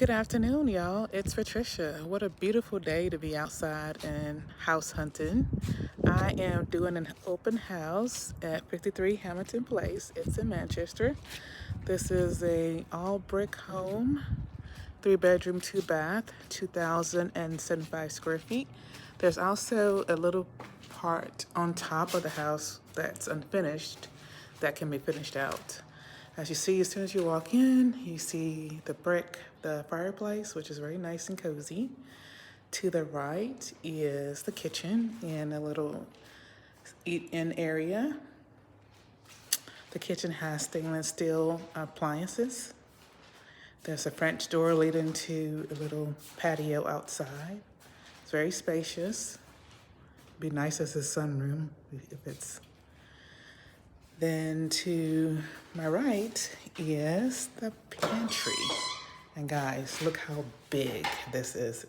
Good afternoon, y'all. It's Patricia. What a beautiful day to be outside and house hunting. I am doing an open house at 53 Hamilton Place. It's in Manchester. This is a all brick home, 3-bedroom, 2-bath, 2,075 square feet. There's also a little part on top of the house that's unfinished that can be finished out. As you see, as soon as you walk in, you see the fireplace, which is very nice and cozy. To the right is the kitchen and a little eat-in area. The kitchen has stainless steel appliances. There's a French door leading to a little patio outside. It's very spacious. Be nice as a sunroom if it's. Then to my right is the pantry. And guys, look how big this is.